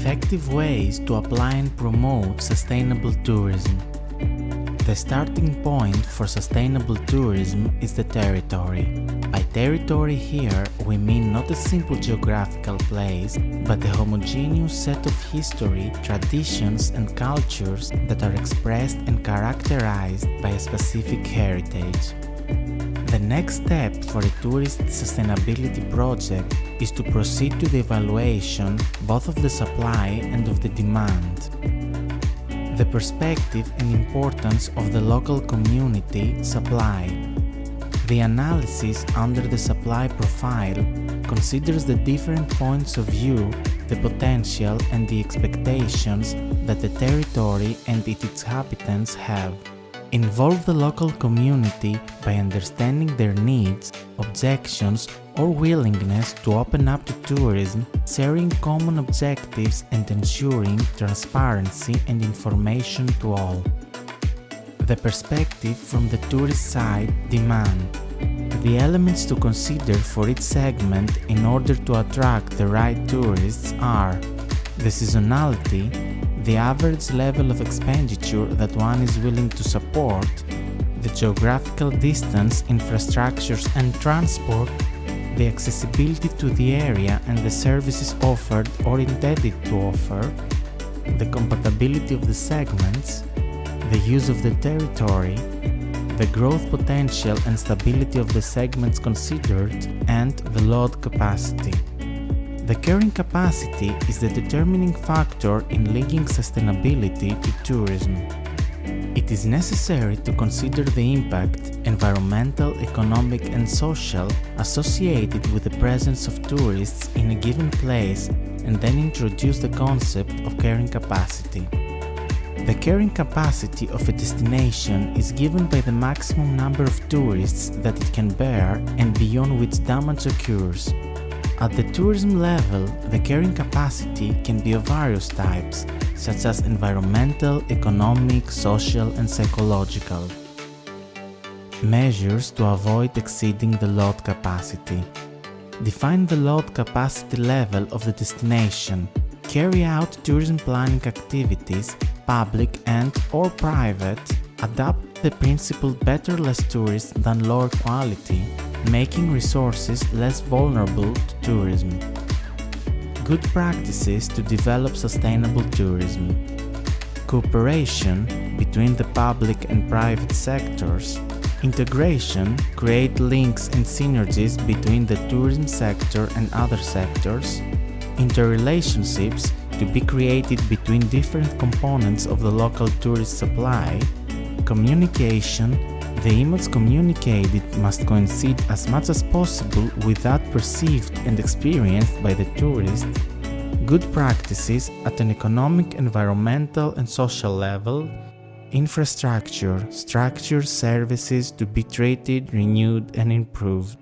Effective ways to apply and promote sustainable tourism. The starting point for sustainable tourism is the territory. By territory here, we mean not a simple geographical place, but a homogeneous set of history, traditions and cultures that are expressed and characterized by a specific heritage. The next step for a tourist sustainability project is to proceed to the evaluation both of the supply and of the demand. The perspective and importance of the local community supply. The analysis under the supply profile considers the different points of view, the potential and the expectations that the territory and its inhabitants have. Involve the local community by understanding their needs, objections, or willingness to open up to tourism, sharing common objectives and ensuring transparency and information to all. The perspective from the tourist side, demand. The elements to consider for each segment in order to attract the right tourists are the seasonality, the average level of expenditure that one is willing to support, the geographical distance, infrastructures and transport, the accessibility to the area and the services offered or intended to offer, the compatibility of the segments, the use of the territory, the growth potential and stability of the segments considered, and the load capacity. The carrying capacity is the determining factor in linking sustainability to tourism. It is necessary to consider the impact, environmental, economic and social, associated with the presence of tourists in a given place and then introduce the concept of carrying capacity. The carrying capacity of a destination is given by the maximum number of tourists that it can bear and beyond which damage occurs. At the tourism level, the carrying capacity can be of various types, such as environmental, economic, social and psychological. Measures to avoid exceeding the load capacity. Define the load capacity level of the destination. Carry out tourism planning activities, public and/or private. Adapt the principle better less tourists than lower quality, making resources less vulnerable to tourism. Good practices to develop sustainable tourism. Cooperation between the public and private sectors. Integration, create links and synergies between the tourism sector and other sectors. Interrelationships to be created between different components of the local tourist supply. Communication, the image communicated must coincide as much as possible with that perceived and experienced by the tourist. Good practices at an economic, environmental and social level. Infrastructure, structures, services to be treated, renewed and improved.